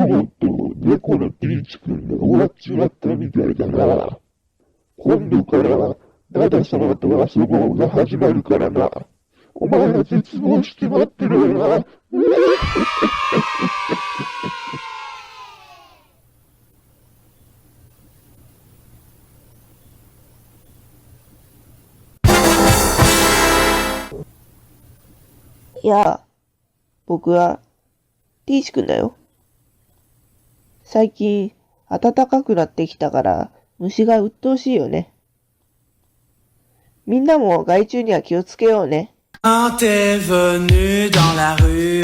ロと猫のピーチくんが終わっちまったみたいだな。今度からダダ様と遊ぼうが始まるからな。お前は絶望して待ってろよな。いや、僕は、ピーチくんだよ。最近、暖かくなってきたから、虫が鬱陶しいよね。みんなも害虫には気をつけようね。Quand t'es venu dans la rue